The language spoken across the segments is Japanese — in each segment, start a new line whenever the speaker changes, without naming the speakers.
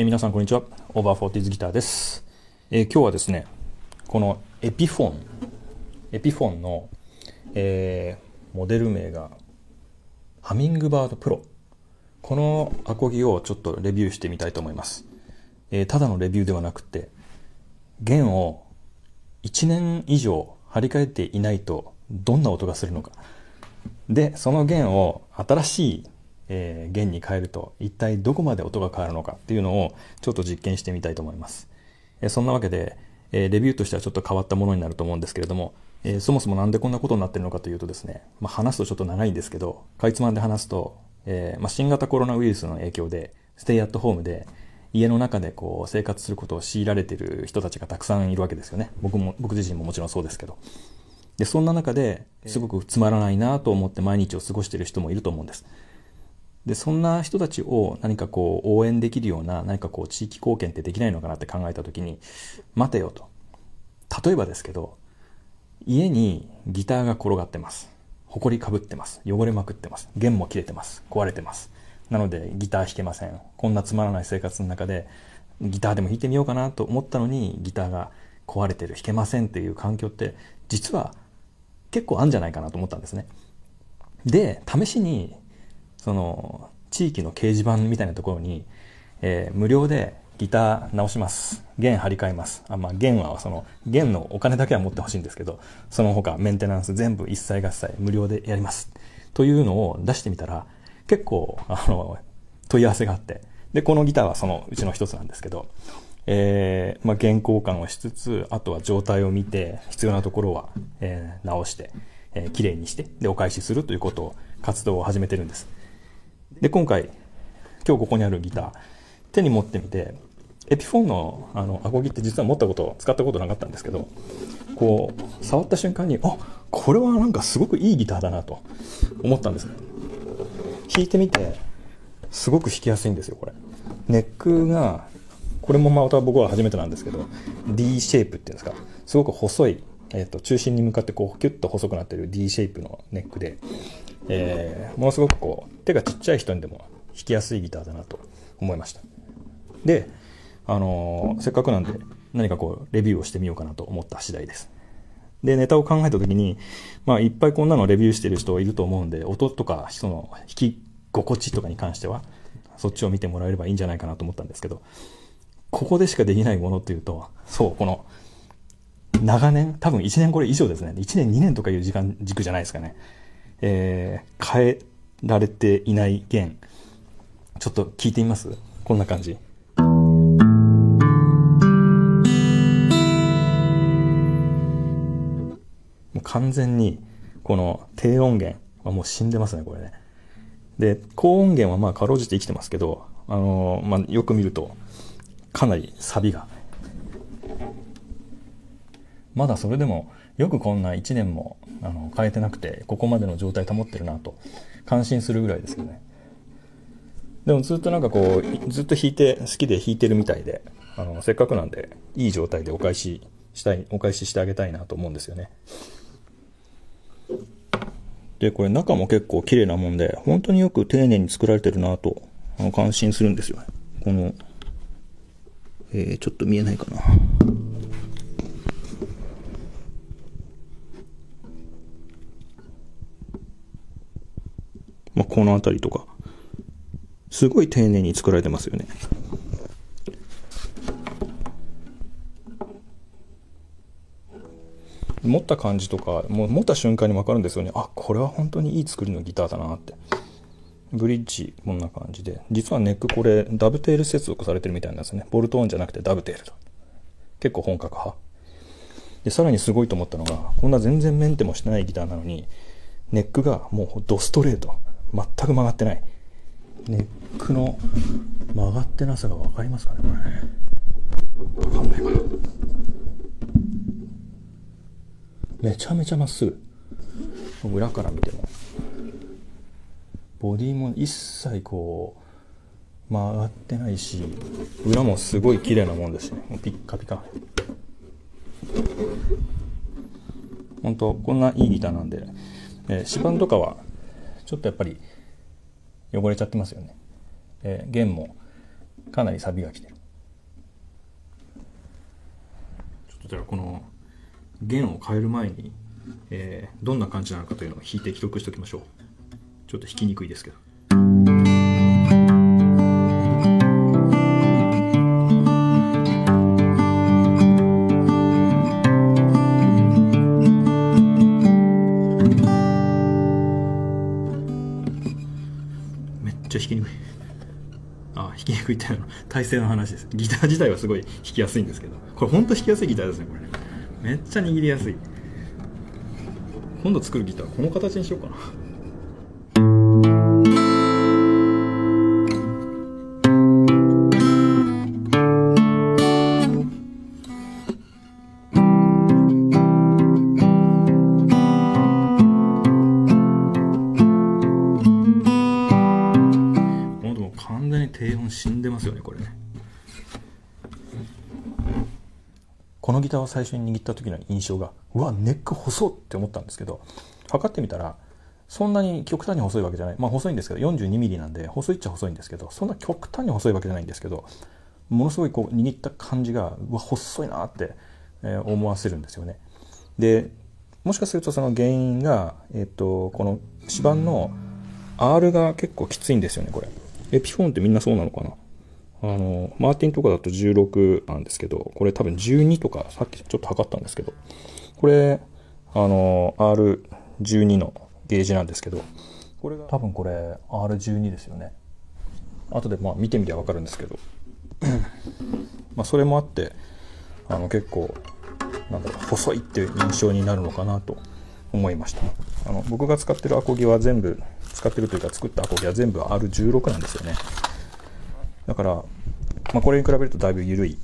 皆さんこんにちは。オーバーフォーティーズギターです。今日はですね、このエピフォンの、モデル名がハミングバードプロ、このアコギをちょっとレビューしてみたいと思います。ただのレビューではなくて、弦を1年以上張り替えていないとどんな音がするのかで、その弦を新しい弦に変えると一体どこまで音が変わるのかっていうのをちょっと実験してみたいと思います。そんなわけで、レビューとしてはちょっと変わったものになると思うんですけれども、そもそもなんでこんなことになってるのかというとですね、話すとちょっと長いんですけど、かいつまんで話すと、新型コロナウイルスの影響でステイアットホームで家の中でこう生活することを強いられている人たちがたくさんいるわけですよね。僕自身ももちろんそうですけど。で、そんな中ですごくつまらないなと思って毎日を過ごしている人もいると思うんです。で、そんな人たちを何かこう応援できるような何かこう地域貢献ってできないのかなって考えたときに、待てよと。例えばですけど、家にギターが転がってます。埃かぶってます。汚れまくってます。弦も切れてます。壊れてます。なのでギター弾けません。こんなつまらない生活の中でギターでも弾いてみようかなと思ったのに、ギターが壊れてる、弾けませんっていう環境って実は結構あるんじゃないかなと思ったんですね。で、試しにその地域の掲示板みたいなところに、無料でギター直します。弦張り替えます。弦はその弦のお金だけは持ってほしいんですけど、その他メンテナンス全部一切合切無料でやります。というのを出してみたら、結構問い合わせがあって、でこのギターはそのうちの一つなんですけど、弦交換をしつつ、あとは状態を見て必要なところは、直して、きれいにしてでお返しするということを活動を始めてるんです。で、今日ここにあるギター手に持ってみて、エピフォンのアコギって実は使ったことなかったんですけど、こう触った瞬間に、これはなんかすごくいいギターだなと思ったんですね。弾いてみてすごく弾きやすいんですよ。これネックが、これもまた僕は初めてなんですけど、 D シェイプっていうんですか、すごく細い、中心に向かってこうキュッと細くなっている D シェイプのネックで、ものすごくこう手がちっちゃい人にでも弾きやすいギターだなと思いました。で、せっかくなんで何かこうレビューをしてみようかなと思った次第です。で、ネタを考えた時に、いっぱいこんなのレビューしてる人いると思うんで、音とかその弾き心地とかに関してはそっちを見てもらえればいいんじゃないかなと思ったんですけど、ここでしかできないものっていうと、この長年、多分1年これ以上ですね。1年2年とかいう時間軸じゃないですかね。変えられていない弦、ちょっと聞いてみます？こんな感じ。もう完全にこの低音源はもう死んでますね、これね。で、高音源はかろうじて生きてますけど、よく見るとかなりサビが、まだそれでもよくこんな1年も変えてなくてここまでの状態保ってるなと感心するぐらいですよね。でもずっとなんかこうずっと好きで弾いてるみたいで、せっかくなんでいい状態でお返ししてあげたいなと思うんですよね。で、これ中も結構綺麗なもんで、本当によく丁寧に作られてるなと感心するんですよね。この、ちょっと見えないかな。この辺りとかすごい丁寧に作られてますよね。持った感じとか、もう持った瞬間に分かるんですよね。これは本当にいい作りのギターだなって。ブリッジこんな感じで、実はネックこれダブテール接続されてるみたいなんですね。ボルトオンじゃなくてダブテールと。結構本格派で、さらにすごいと思ったのが、こんな全然メンテもしてないギターなのにネックがもうドストレート、全く曲がってない。ネックの曲がってなさが分かりますかね、これ。分かんないかな。めちゃめちゃまっすぐ。裏から見てもボディも一切こう曲がってないし、裏もすごい綺麗なもんですね。もうピッカピカ。本当こんないいギターなんで、指板とかはちょっとやっぱり汚れちゃってますよね。弦もかなりサビが来てる。ちょっとじゃあこの弦を変える前に、どんな感じなのかというのを弾いて記録しておきましょう。ちょっと弾きにくいですけど。めっちゃ弾きにくい。弾きにくいって体勢の話です。ギター自体はすごい弾きやすいんですけど、これほんと弾きやすいギターですね。これめっちゃ握りやすい。今度作るギターこの形にしようかな。もう完全に低音死んでますよね、これね。このギターを最初に握った時の印象が、うわ、ネック細っって思ったんですけど、測ってみたらそんなに極端に細いわけじゃない。まあ細いんですけど 42mm なんで細いっちゃ細いんですけど、そんな極端に細いわけじゃないんですけど、ものすごいこう握った感じが、うわ、細いなって、思わせるんですよね。でもしかするとその原因が、この指板の R が結構きついんですよね。これエピフォンってみんなそうなのかな。マーティンとかだと16なんですけど、これ多分12とか、さっきちょっと測ったんですけど、これR12 のゲージなんですけど、これが多分これ R12 ですよね。後で見てみりゃ分かるんですけどそれもあって結構細いっていう印象になるのかなと思いました。僕が使ってるアコギは全部使ってるというか、作ったアコギは全部 R16 なんですよね。だから、これに比べるとだいぶ緩い、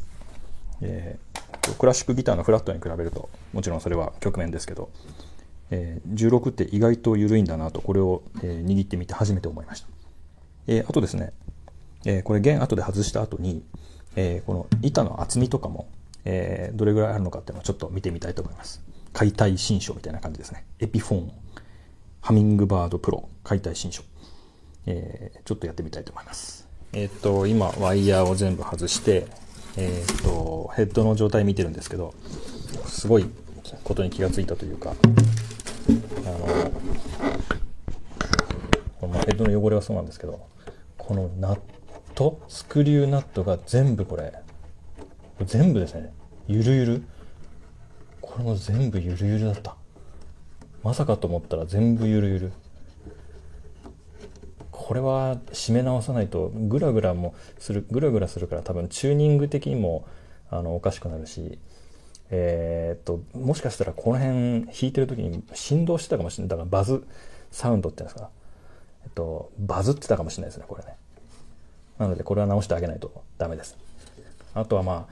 クラシックギターのフラットに比べるともちろんそれは局面ですけど、16って意外と緩いんだなと、これを、握ってみて初めて思いました。あとですね、これ弦後で外した後に、この板の厚みとかも、どれぐらいあるのかっていうのをちょっと見てみたいと思います。解体新書みたいな感じですね。エピフォンハミングバードプロ解体新書、ちょっとやってみたいと思います。今ワイヤーを全部外して、ヘッドの状態見てるんですけど、すごいことに気がついたというか、このヘッドの汚れはそうなんですけど、このナット、スクリューナットが全部全部ですね、ゆるゆる。これも全部ゆるゆるだった。まさかと思ったら全部ゆるゆる。これは締め直さないとグラグラするから、多分チューニング的にもおかしくなるし、もしかしたらこの辺弾いてる時に振動してたかもしれない。だからバズサウンドっていうんですか、バズってたかもしれないですね、これね。なのでこれは直してあげないとダメです。あとは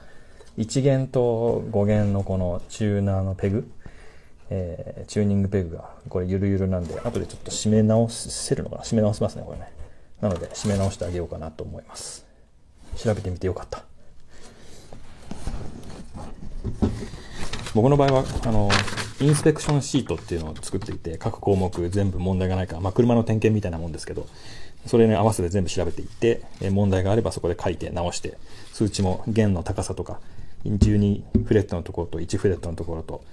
1弦と5弦のこのチューナーのペグ、チューニングペグがこれゆるゆるなんで、後でちょっと締め直せるのかな。締め直せますね、これね。なので締め直してあげようかなと思います。調べてみてよかった。僕の場合はインスペクションシートっていうのを作っていて、各項目全部問題がないか、車の点検みたいなもんですけど、それに合わせて全部調べていって、問題があればそこで書いて直して、数値も弦の高さとか12フレットのところと1フレットのところと、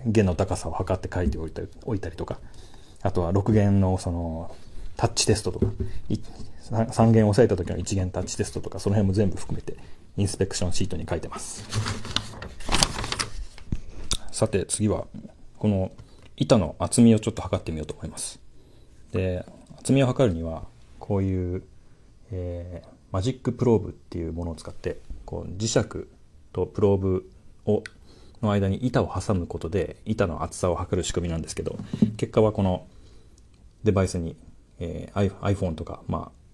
弦の高さを測って書いておいたりとか、あとは6弦のそのタッチテストとか、3弦を押さえた時の1弦タッチテストとか、その辺も全部含めてインスペクションシートに書いてます。さて次はこの板の厚みをちょっと測ってみようと思います。で、厚みを測るにはこういう、マジックプローブっていうものを使って、こう磁石とプローブの間に板を挟むことで板の厚さを測る仕組みなんですけど、結果はこのデバイスに、iPhone とか、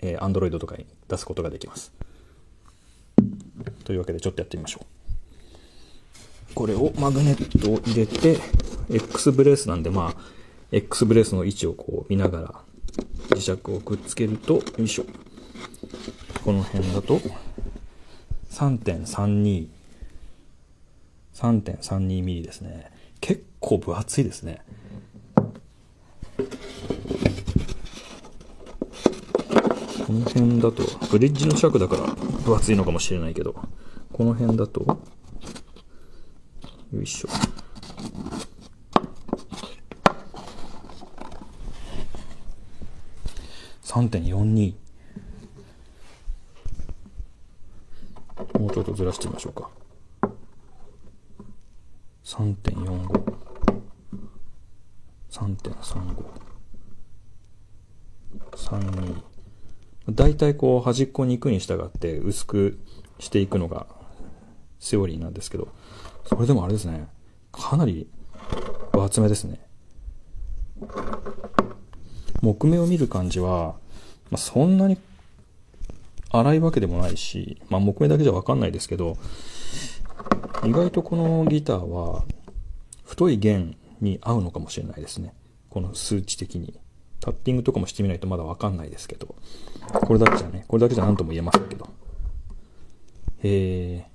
Android とかに出すことができます。というわけでちょっとやってみましょう。これをマグネットを入れて X ブレースなんで、X ブレースの位置をこう見ながら磁石をくっつけると、よいしょ、この辺だと 3.32 ミリですね。結構分厚いですね。この辺だとブリッジの尺だから分厚いのかもしれないけど、この辺だと、よいしょ。3.42。もうちょっとずらしてみましょうか。3.45、3.35、32。だいたいこう端っこに行くに従って薄くしていくのがセオリーなんですけど、それでもあれですね、かなり分厚めですね。木目を見る感じは、そんなに粗いわけでもないし、木目だけじゃ分かんないですけど、意外とこのギターは太い弦に合うのかもしれないですね。この数値的に。タッピングとかもしてみないとまだ分かんないですけど、これだけじゃ何とも言えませんけど。メ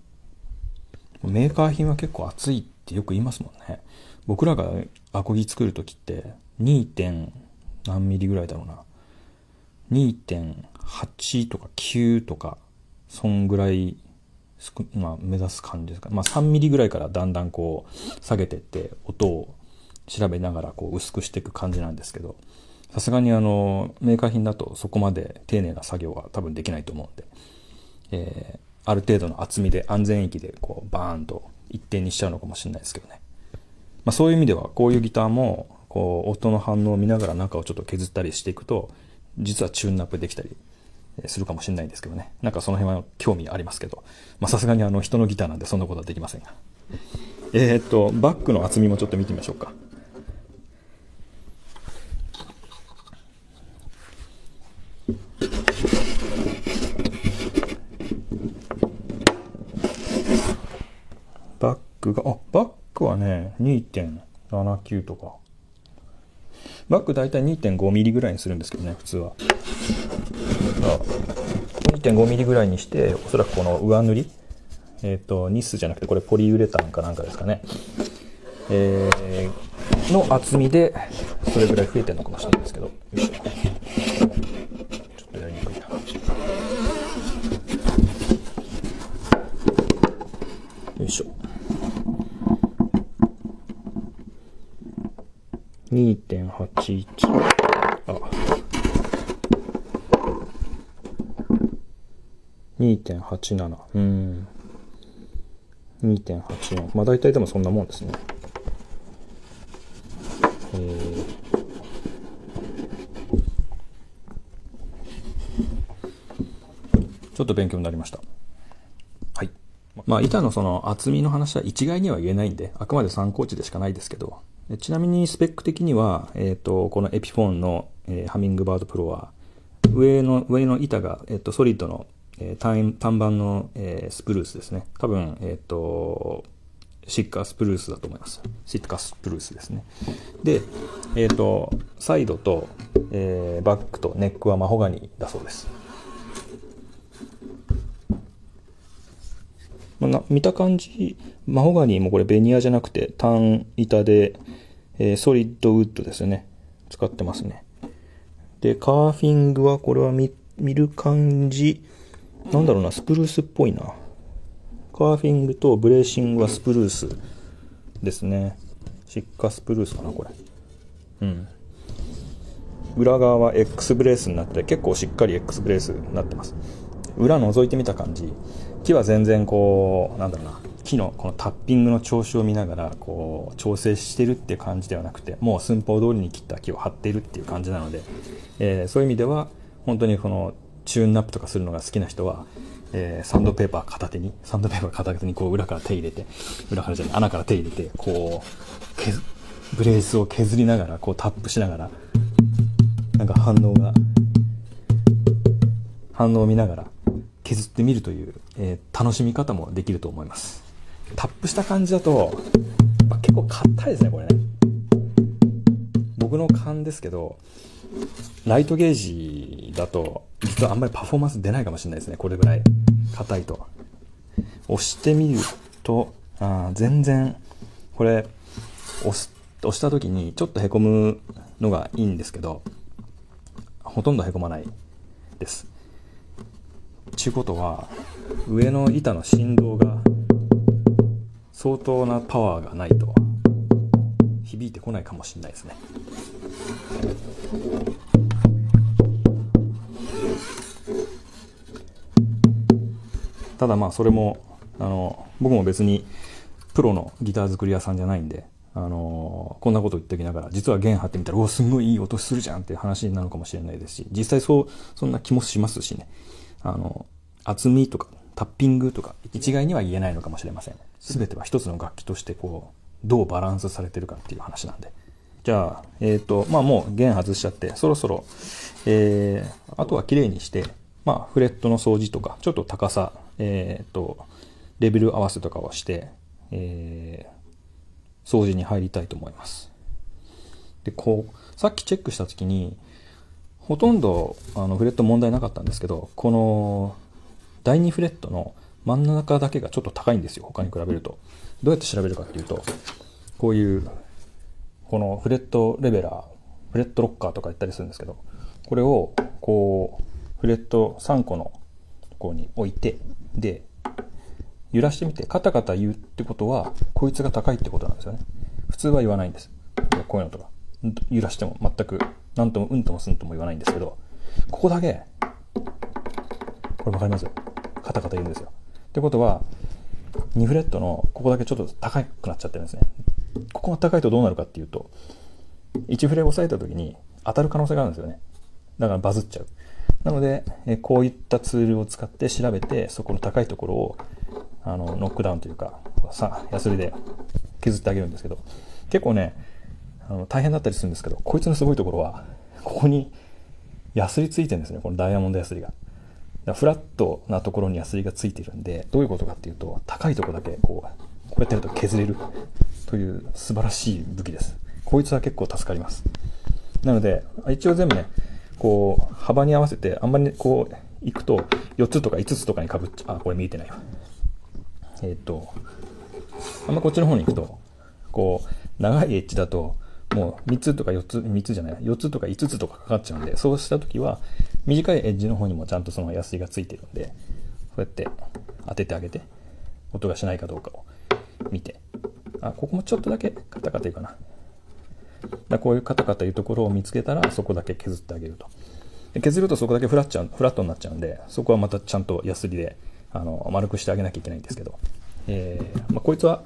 ーカー品は結構厚いってよく言いますもんね。僕らがアコギ作るときって 2. 何ミリぐらいだろうな。2.8 とか9とか、そんぐらい、目指す感じですか。3ミリぐらいからだんだんこう下げてって音を調べながらこう薄くしていく感じなんですけど、さすがにメーカー品だとそこまで丁寧な作業は多分できないと思うんで、ある程度の厚みで安全域でこうバーンと一定にしちゃうのかもしれないですけどね。そういう意味ではこういうギターもこう音の反応を見ながら中をちょっと削ったりしていくと、実はチューンアップできたりするかもしれないんですけどね。なんかその辺は興味ありますけど、さすがに人のギターなんでそんなことはできませんが。バックの厚みもちょっと見てみましょうか。バックはね、2.79 とか。バックだいたい 2.5 ミリぐらいにするんですけどね、普通は。2.5 ミリぐらいにして、おそらくこの上塗り、ニスじゃなくてこれポリウレタンかなんかですかね。の厚みで、それぐらい増えてるのかもしれないですけど。よいしょ。ちょっとやりにくいな。よいしょ。2.81。2.87。2.84。大体でもそんなもんですね。ちょっと勉強になりました。はい。板のその厚みの話は一概には言えないんで、あくまで参考値でしかないですけど、ちなみにスペック的には、このエピフォンの、ハミングバードプロは、上の板が、ソリッドの、単板の、スプルースですね。多分、シッカースプルースだと思います。シッカースプルースですね。で、サイドと、バックとネックはマホガニだそうです。見た感じ、マホガニもこれベニヤじゃなくて単板で、ソリッドウッドですよね。使ってますね。で、カーフィングはこれは見る感じ、なんだろうな、スプルースっぽいな。カーフィングとブレーシングはスプルースですね。シッカスプルースかな、これ。裏側は X ブレースになって、結構しっかり X ブレースになってます。裏覗いてみた感じ、木は全然こう、なんだろうな、木のこのタッピングの調子を見ながらこう調整してるっていう感じではなくて、もう寸法通りに切った木を張っているっていう感じなので、そういう意味では本当にこのチューンナップとかするのが好きな人は、サンドペーパー片手にこう裏から手入れて、穴から手入れて、こうブレースを削りながらこうタップしながら、なんか反応を見ながら削ってみるという、楽しみ方もできると思います。タップした感じだと、結構硬いですね、これね。僕の勘ですけど、ライトゲージだと実はあんまりパフォーマンス出ないかもしれないですね。これぐらい硬いと。押してみると、全然これ押した時にちょっとへこむのがいいんですけど、ほとんどへこまないです。ちゅうことは、上の板の振動が相当なパワーがないと響いてこないかもしれないですね。ただまあそれも僕も別にプロのギター作り屋さんじゃないんで、こんなこと言っておきながら実は弦張ってみたらおすごいいい音するじゃんっていう話になるかもしれないですし、実際そんな気もしますしね。厚みとかタッピングとか一概には言えないのかもしれません。全ては一つの楽器としてこうどうバランスされてるかっていう話なんで。じゃあまあもう弦外しちゃってそろそろあとは綺麗にして、まあフレットの掃除とかちょっと高さレベル合わせとかをして、掃除に入りたいと思います。でさっきチェックした時にほとんどフレット問題なかったんですけど、この第2フレットの真ん中だけがちょっと高いんですよ、他に比べると。どうやって調べるかっていうと、こういうこのフレットレベラー、フレットロッカーとか言ったりするんですけど、これをこうフレット3個のところに置いて、で揺らしてみてカタカタ言うってことはこいつが高いってことなんですよね。普通は言わないんです。こういうのとか揺らしても全くなんともうんともすんとも言わないんですけど、ここだけこれ分かります？カタカタ言うんですよ。ってことは2フレットのここだけちょっと高くなっちゃってるんですね。ここが高いとどうなるかっていうと、1フレを押さえた時に当たる可能性があるんですよね。だからバズっちゃう。なのでこういったツールを使って調べて、そこの高いところをノックダウンというかヤスリで削ってあげるんですけど、結構ね大変だったりするんですけど、こいつのすごいところはここにヤスリついてるんですね。このダイヤモンドヤスリが。フラットなところにヤスリがついてるんで、どういうことかっていうと、高いところだけこうやってやると削れるという素晴らしい武器です。こいつは結構助かります。なので一応全部ねこう幅に合わせて、あんまりこういくと4つとか5つとかにかぶっちゃう。これ見えてないわ。あんまこっちの方に行くとこう長いエッジだともう3つとか3つじゃない4つとか5つとかかかっちゃうんで、そうした時は短いエッジの方にもちゃんとそのヤスリがついてるんで、こうやって当ててあげて音がしないかどうかを見て、ここもちょっとだけカタカタ言うかな。こういうカタカタいうところを見つけたらそこだけ削ってあげると。で削るとそこだけフラットになっちゃうんで、そこはまたちゃんとヤスリで丸くしてあげなきゃいけないんですけど、こいつは、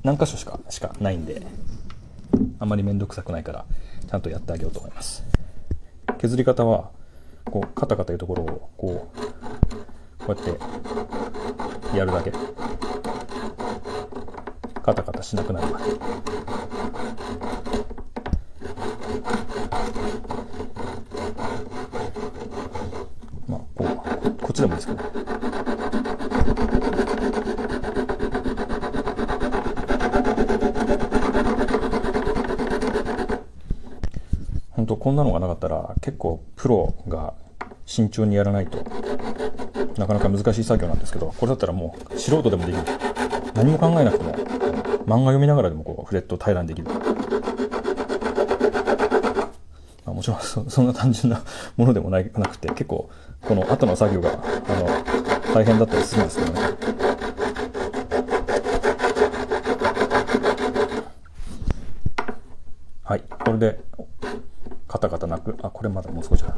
何箇所しかないんであんまりめんどくさくないからちゃんとやってあげようと思います。削り方はこうカタカタいうところをこうやってやるだけ、カタカタしなくなるまで。こっちでもいいですけど、本当こんなのがなかったら結構プロが慎重にやらないとなかなか難しい作業なんですけど、これだったらもう素人でもできる。何も考えなくても漫画読みながらでもこうフレットを平らにできる。もちろんそんな単純なものでもなくて、結構この後の作業が大変だったりするんですけどね。はい、これでカタカタなく、これまだもう少しだな。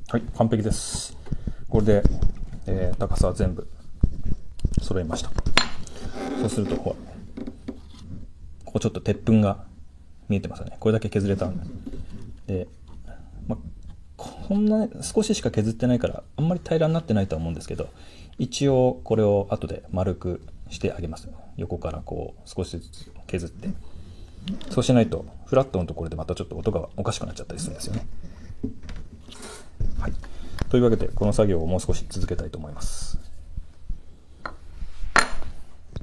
はい、完璧です。これで、高さは全部揃いました。そうするとここちょっと鉄粉が見えてますよね。これだけ削れたんで、こんな少ししか削ってないからあんまり平らになってないとは思うんですけど、一応これを後で丸くしてあげます。横からこう少しずつ削って、そうしないとフラットのところでまたちょっと音がおかしくなっちゃったりするんですよね。はい、というわけでこの作業をもう少し続けたいと思います。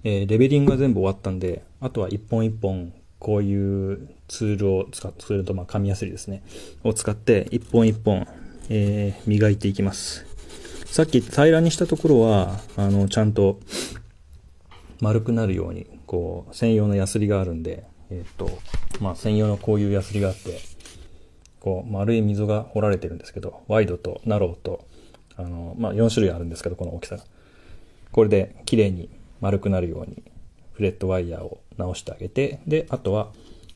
レベリングが全部終わったんで、あとは一本一本こういうツールを使って、それと紙やすりですねを使って一本一本、磨いていきます。さっき平らにしたところはちゃんと丸くなるようにこう専用のヤスリがあるんで、専用のこういうヤスリがあって、こう丸い溝が掘られてるんですけど、ワイドとナローと4種類あるんですけど、この大きさがこれで綺麗に丸くなるようにフレットワイヤーを直してあげて、であとは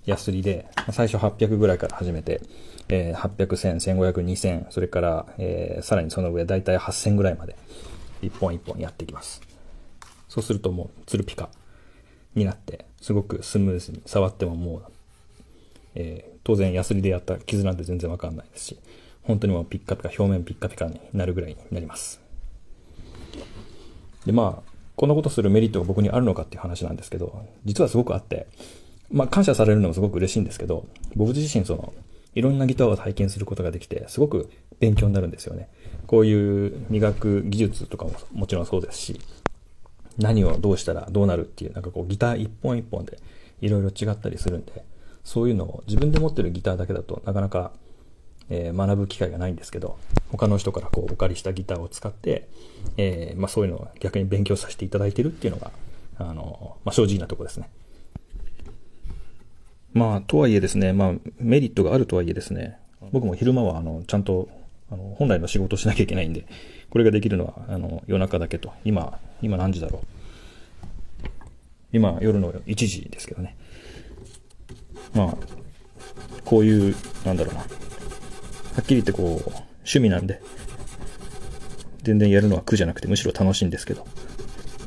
ヤスリで最初800ぐらいから始めて、800、1000、1500、2000、それから、さらにその上だいたい8000ぐらいまで一本一本やっていきます。そうするともうツルピカになってすごくスムーズに触ってももう、当然ヤスリでやった傷なんて全然わかんないですし、本当にもうピッカピカ、表面ピッカピカになるぐらいになります。でこんなことするメリットが僕にあるのかっていう話なんですけど、実はすごくあって、感謝されるのもすごく嬉しいんですけど、僕自身いろんなギターを体験することができてすごく勉強になるんですよね。こういう磨く技術とかももちろんそうですし、何をどうしたらどうなるっていうギター一本一本でいろいろ違ったりするんで、そういうのを自分で持ってるギターだけだとなかなか、学ぶ機会がないんですけど、他の人からお借りしたギターを使って、そういうのを逆に勉強させていただいてるっていうのが正直なところですね。とはいえですね、メリットがあるとはいえですね、僕も昼間はちゃんと本来の仕事をしなきゃいけないんで、これができるのは夜中だけと。今何時だろう。今夜の1時ですけどね。こういうはっきり言って趣味なんで、全然やるのは苦じゃなくてむしろ楽しいんですけど、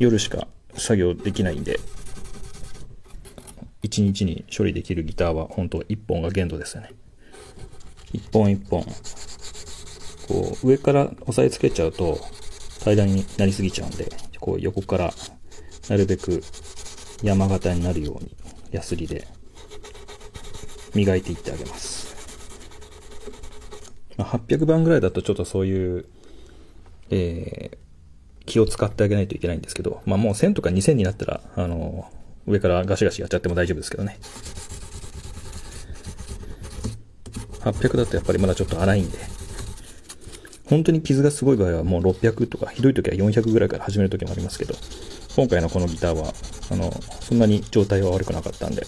夜しか作業できないんで、1日に処理できるギターは本当1本が限度ですよね。1本1本上から押さえつけちゃうと平らになりすぎちゃうんで、横からなるべく山形になるようにヤスリで磨いていってあげます。800番ぐらいだとちょっとそういう、気を使ってあげないといけないんですけど、もう1000とか2000になったら上からガシガシやっちゃっても大丈夫ですけどね。800だとやっぱりまだちょっと荒いんで、本当に傷がすごい場合はもう600とか、ひどい時は400ぐらいから始める時もありますけど、今回のこのギターはそんなに状態は悪くなかったんで、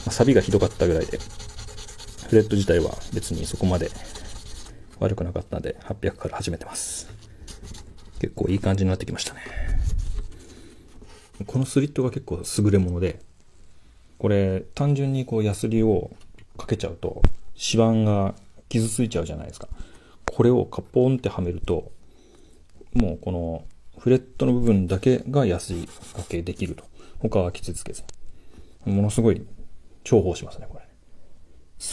錆がひどかったぐらいで、フレット自体は別にそこまで悪くなかったんで800から始めてます。結構いい感じになってきましたね。このスリットが結構優れもので、これ単純にヤスリをかけちゃうと指板が傷ついちゃうじゃないですか。これをカポンってはめると、もうこのフレットの部分だけがヤスリ掛けできると。他は傷つけず。ものすごい重宝しますね、これ。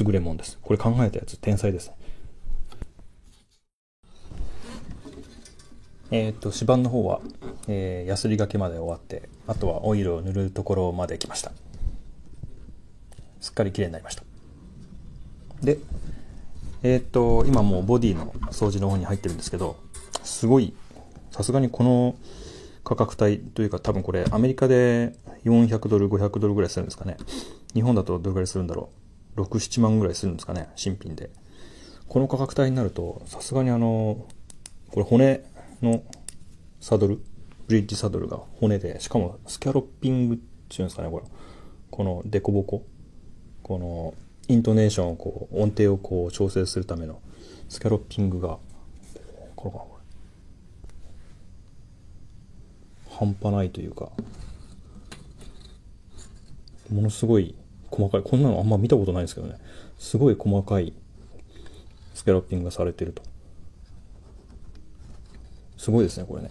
優れもんです。これ考えたやつ天才ですね。指板の方は、ヤスリ掛けまで終わって、あとはオイルを塗るところまで来ました。すっかり綺麗になりました。で、今もうボディの掃除の方に入ってるんですけど、すごい、さすがにこの価格帯というか、多分これアメリカで400ドル、500ドルぐらいするんですかね。日本だとどれぐらいするんだろう。6、7万ぐらいするんですかね、新品で。この価格帯になると、さすがにこれ骨のサドル、ブリッジサドルが骨で、しかもスキャロッピングっていうんですかね、このデコボコ、このイントネーションを音程を調整するためのスキャロッピングが半端ないというか、ものすごい細かい、こんなのあんま見たことないんですけどね、すごい細かいスキャロッピングがされてると。すごいですね、これね。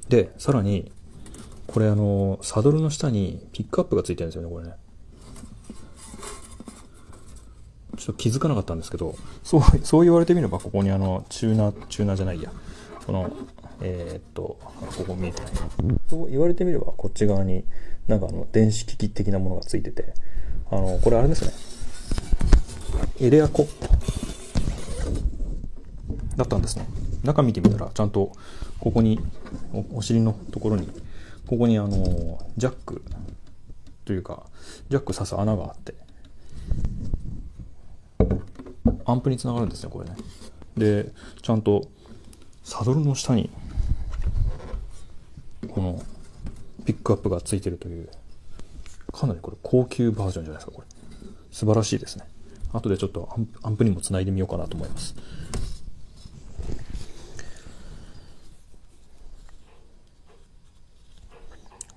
で、さらにこれサドルの下にピックアップがついてるんですよね、これね。ちょっと気づかなかったんですけど、そう言われてみれば、ここにチューナーじゃないや。ここ見えてない。そう言われてみれば、こっち側に電子機器的なものがついてて、これあれですね。エレアコだったんですね。中見てみたら、ちゃんと、ここに、お尻のところに、ここにジャックというかジャック挿す穴があってアンプにつながるんですね、これね。でちゃんとサドルの下にこのピックアップがついてるという、かなりこれ高級バージョンじゃないですか。これ素晴らしいですね。後でちょっとアンプにもつないでみようかなと思います。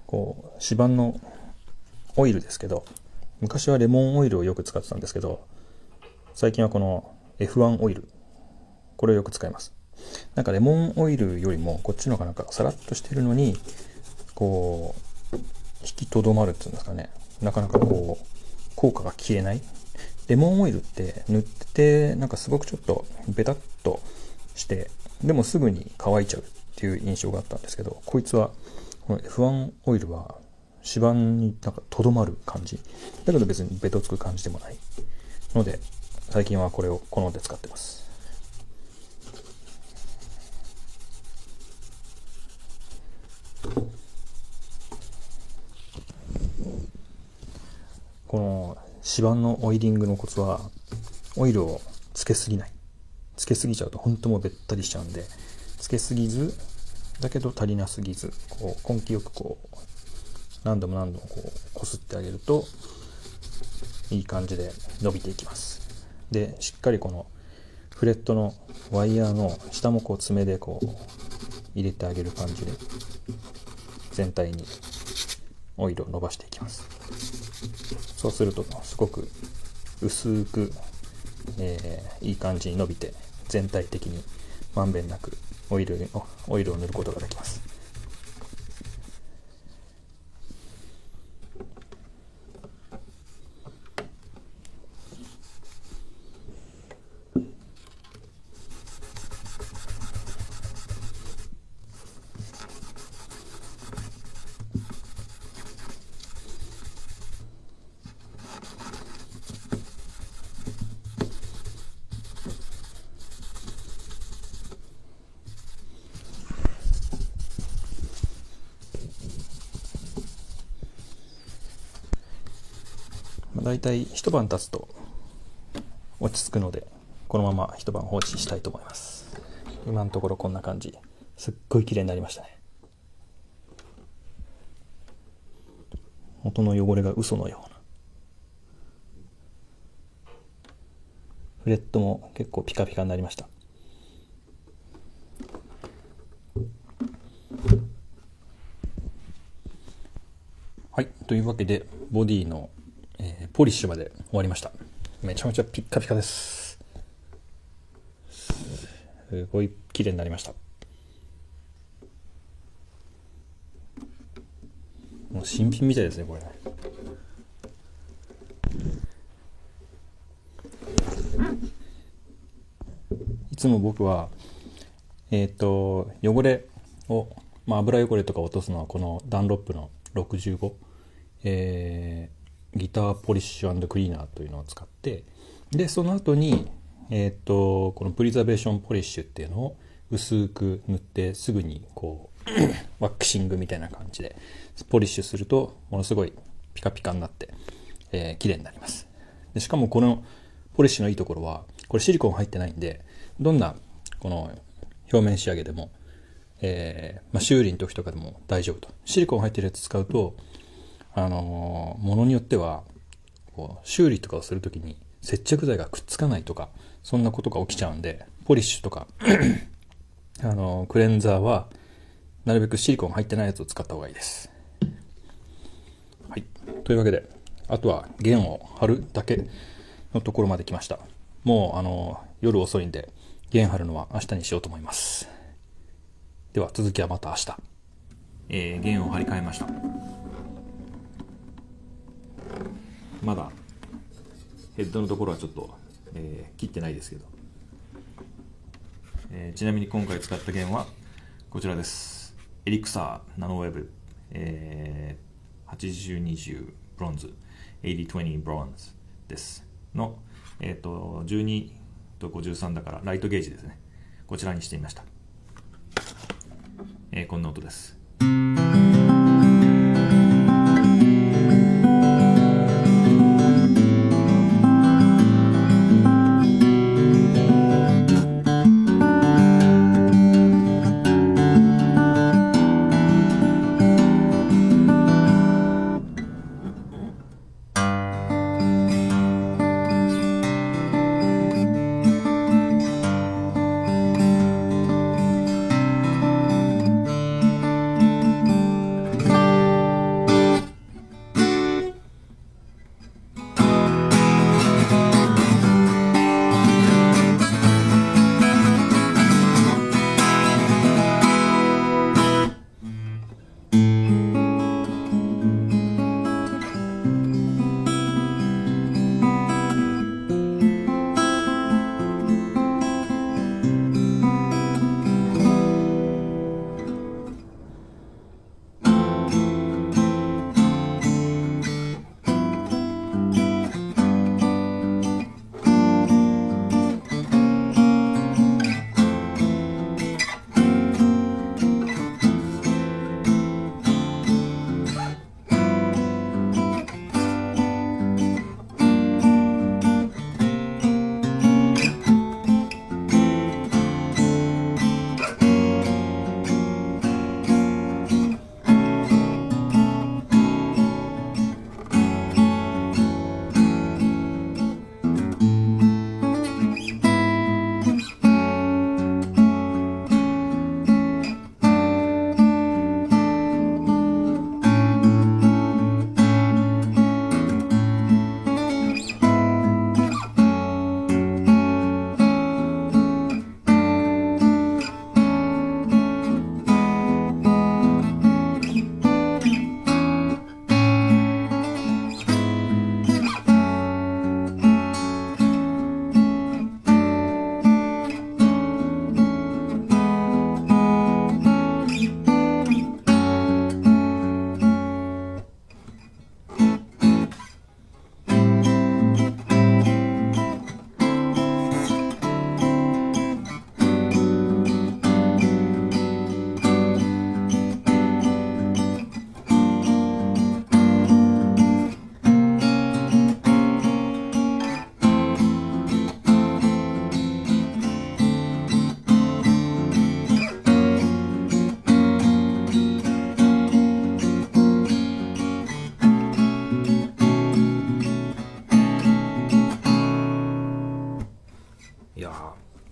こう指板のオイルですけど、昔はレモンオイルをよく使ってたんですけど、最近はこの F1 オイル、これをよく使います。なんかレモンオイルよりもこっちの方がなんかサラッとしてるのにこう引きとどまるっていうんですかね、なかなかこう効果が消えない。レモンオイルって塗ってなんかすごくちょっとベタっとしてでもすぐに乾いちゃうっていう印象があったんですけど、こいつはこの F1 オイルは指板になんかとどまる感じだけど別にベトつく感じでもないので、最近はこれを好んで使ってます。この指板のオイリングのコツは、オイルをつけすぎない。つけすぎちゃうと本当もうべったりしちゃうんで、つけすぎずだけど足りなすぎず、こう根気よくこう何度もこうこすってあげるといい感じで伸びていきます。でしっかりこのフレットのワイヤーの下もこう爪でこう入れてあげる感じで全体にオイルを伸ばしていきます。そうするとすごく薄く、いい感じに伸びて全体的にまんべんなくオイルを塗ることができます。だいたい一晩経つと落ち着くので、このまま一晩放置したいと思います。今のところこんな感じ、すっごい綺麗になりましたね。元の汚れが嘘のような。フレットも結構ピカピカになりました。はい、というわけでボディのポリッシュまで終わりました。めちゃめちゃピッカピカです。すごい綺麗になりました。もう新品みたいですね、これ。いつも僕は汚れを、油汚れとか落とすのはこのダンロップの65、ギターポリッシュ&クリーナーというのを使って、でその後にこのプリザベーションポリッシュっていうのを薄く塗ってすぐにこうワックシングみたいな感じでポリッシュするとものすごいピカピカになって、綺麗になります。でしかもこのポリッシュのいいところはこれシリコン入ってないんで、どんなこの表面仕上げでも、修理の時とかでも大丈夫と。シリコン入ってるやつ使うとものによってはこう修理とかをするときに接着剤がくっつかないとか、そんなことが起きちゃうんで、ポリッシュとかクレンザーはなるべくシリコン入ってないやつを使った方がいいです。はい、というわけであとは弦を張るだけのところまで来ました。もう夜遅いんで弦張るのは明日にしようと思います。では続きはまた明日。弦を張り替えました。まだヘッドのところはちょっと、切ってないですけど、ちなみに今回使った弦はこちらです。エリクサーナノウェブ、8020ブロンズ8020ブロンズですの、12と53だからライトゲージですね。こちらにしてみました。こんな音です。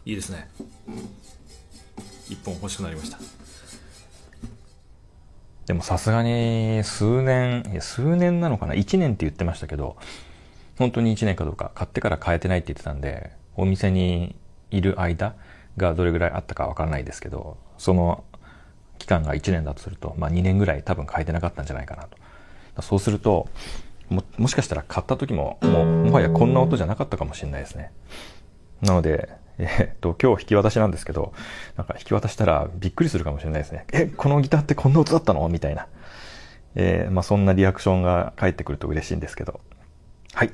いいですね。一本欲しくなりました。でもさすがに数年なのかな、1年って言ってましたけど、本当に1年かどうか、買ってから変えてないって言ってたんで、お店にいる間がどれぐらいあったかわからないですけど、その期間が1年だとすると、2年ぐらい多分変えてなかったんじゃないかなと。そうすると、もしかしたら買った時も、もはやこんな音じゃなかったかもしれないですね。なので、今日引き渡しなんですけど、なんか引き渡したらびっくりするかもしれないですね。このギターってこんな音だったのみたいな。そんなリアクションが返ってくると嬉しいんですけど。はい。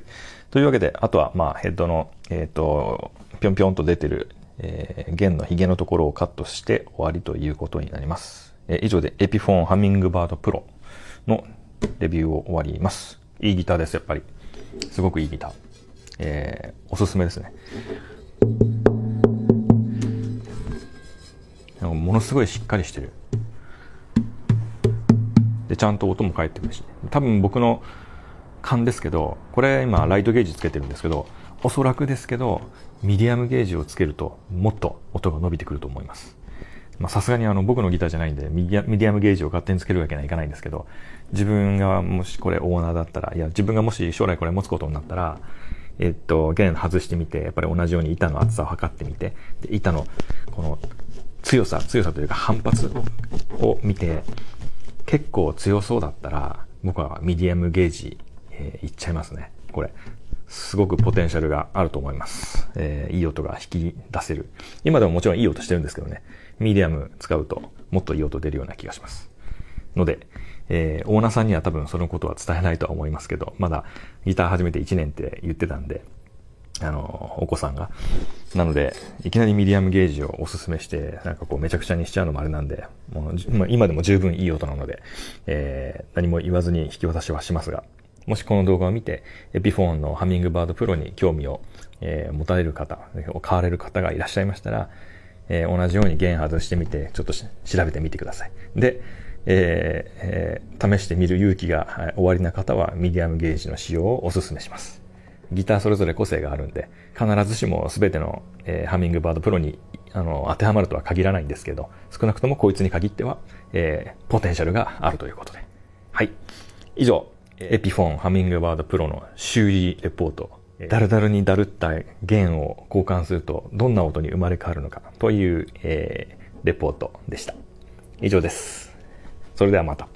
というわけで、あとは、ヘッドの、ぴょんぴょんと出てる、弦のヒゲのところをカットして終わりということになります。以上でエピフォンハミングバードプロのレビューを終わります。いいギターです、やっぱり。すごくいいギター。おすすめですね。ものすごいしっかりしてる。で、ちゃんと音も返ってくるし。多分僕の勘ですけど、これ今ライトゲージつけてるんですけど、おそらくですけど、ミディアムゲージをつけるともっと音が伸びてくると思います。さすがに僕のギターじゃないんでミディアムゲージを勝手につけるわけにはいかないんですけど、自分がもしこれオーナーだったら、自分がもし将来これ持つことになったら、弦外してみて、やっぱり同じように板の厚さを測ってみて、で板のこの強さというか反発を見て、結構強そうだったら僕はミディアムゲージ、いっちゃいますね。これすごくポテンシャルがあると思います。いい音が引き出せる。今でももちろんいい音してるんですけどね、ミディアム使うともっといい音出るような気がしますので、オーナーさんには多分そのことは伝えないとは思いますけど、まだギター始めて1年って言ってたんで、お子さんが。なので、いきなりミディアムゲージをおすすめして、なんかこうめちゃくちゃにしちゃうのもあれなんで、もう今でも十分いい音なので、何も言わずに引き渡しはしますが、もしこの動画を見て、エピフォンのハミングバードプロに興味を、持たれる方、買われる方がいらっしゃいましたら、同じように弦外してみて、ちょっと調べてみてください。で、試してみる勇気がおありな方はミディアムゲージの使用をお勧めします。ギターそれぞれ個性があるんで、必ずしも全ての、ハミングバードプロに当てはまるとは限らないんですけど、少なくともこいつに限っては、ポテンシャルがあるということで。はい。以上、エピフォンハミングバードプロの修理レポート。ダルダルにダルった弦を交換するとどんな音に生まれ変わるのかという、レポートでした。以上です。それではまた。